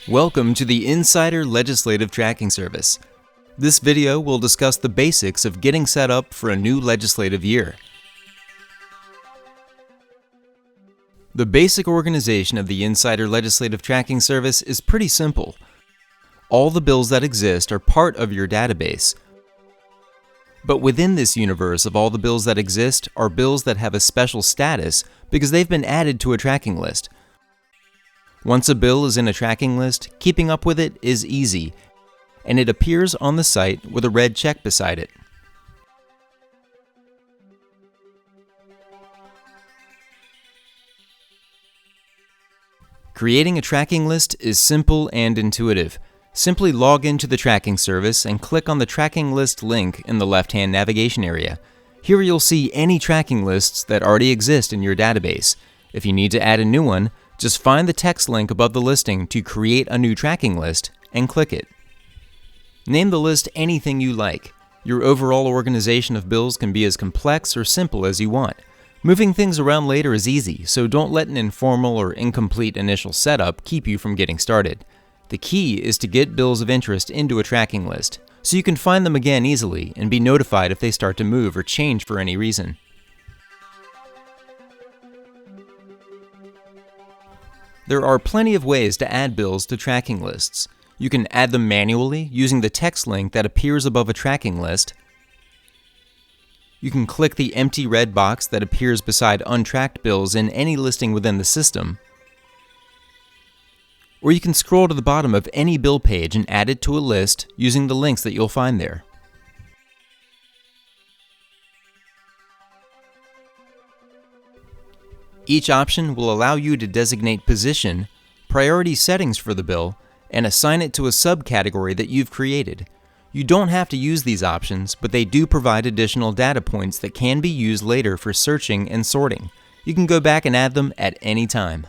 Welcome to the Insider Legislative Tracking Service. This video will discuss the basics of getting set up for a new legislative year. The basic organization of the Insider Legislative Tracking Service is pretty simple. All the bills that exist are part of your database. But within this universe of all the bills that exist are bills that have a special status because they've been added to a tracking list. Once a bill is in a tracking list, keeping up with it is easy, and it appears on the site with a red check beside it. Creating a tracking list is simple and intuitive. Simply log into the tracking service and click on the tracking list link in the left-hand navigation area. Here you'll see any tracking lists that already exist in your database. If you need to add a new one, just find the text link above the listing to create a new tracking list and click it. Name the list anything you like. Your overall organization of bills can be as complex or simple as you want. Moving things around later is easy, so don't let an informal or incomplete initial setup keep you from getting started. The key is to get bills of interest into a tracking list, so you can find them again easily and be notified if they start to move or change for any reason. There are plenty of ways to add bills to tracking lists. You can add them manually using the text link that appears above a tracking list. You can click the empty red box that appears beside untracked bills in any listing within the system. Or you can scroll to the bottom of any bill page and add it to a list using the links that you'll find there. Each option will allow you to designate position, priority settings for the bill, and assign it to a subcategory that you've created. You don't have to use these options, but they do provide additional data points that can be used later for searching and sorting. You can go back and add them at any time.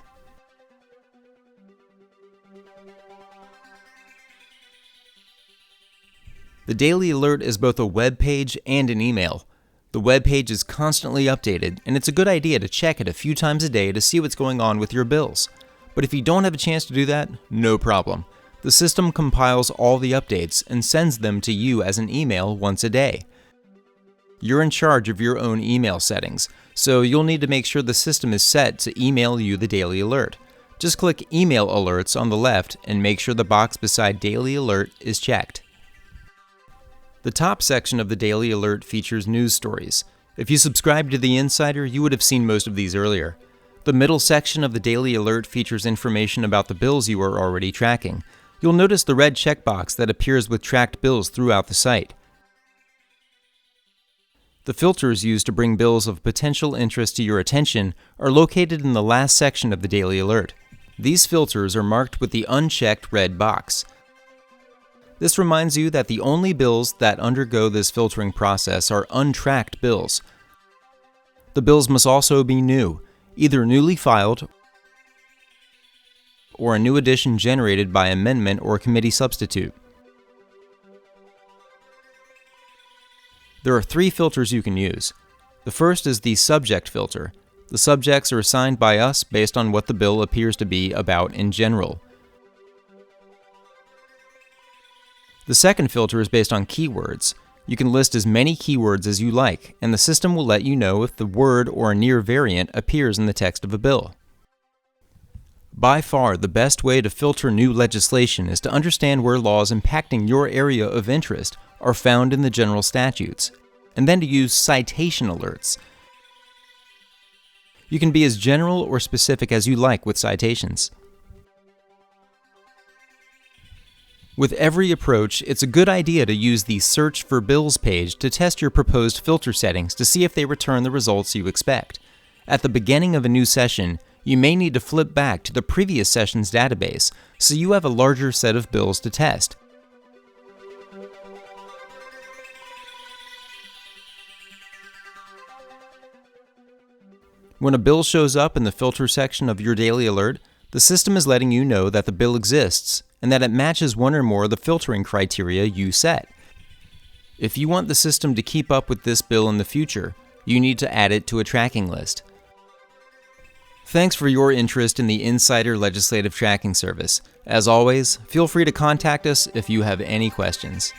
The Daily Alert is both a web page and an email. The web page is constantly updated, and it's a good idea to check it a few times a day to see what's going on with your bills. But if you don't have a chance to do that, no problem. The system compiles all the updates and sends them to you as an email once a day. You're in charge of your own email settings, so you'll need to make sure the system is set to email you the Daily Alert. Just click Email Alerts on the left and make sure the box beside Daily Alert is checked. The top section of the Daily Alert features news stories. If you subscribe to the Insider, you would have seen most of these earlier. The middle section of the Daily Alert features information about the bills you are already tracking. You'll notice the red checkbox that appears with tracked bills throughout the site. The filters used to bring bills of potential interest to your attention are located in the last section of the Daily Alert. These filters are marked with the unchecked red box. This reminds you that the only bills that undergo this filtering process are untracked bills. The bills must also be new, either newly filed or a new edition generated by amendment or committee substitute. There are three filters you can use. The first is the subject filter. The subjects are assigned by us based on what the bill appears to be about in general. The second filter is based on keywords. You can list as many keywords as you like, and the system will let you know if the word or a near variant appears in the text of a bill. By far, the best way to filter new legislation is to understand where laws impacting your area of interest are found in the general statutes, and then to use citation alerts. You can be as general or specific as you like with citations. With every approach, it's a good idea to use the Search for Bills page to test your proposed filter settings to see if they return the results you expect. At the beginning of a new session, you may need to flip back to the previous session's database, so you have a larger set of bills to test. When a bill shows up in the filter section of your Daily Alert, the system is letting you know that the bill exists and that it matches one or more of the filtering criteria you set. If you want the system to keep up with this bill in the future, you need to add it to a tracking list. Thanks for your interest in the Insider Legislative Tracking Service. As always, feel free to contact us if you have any questions.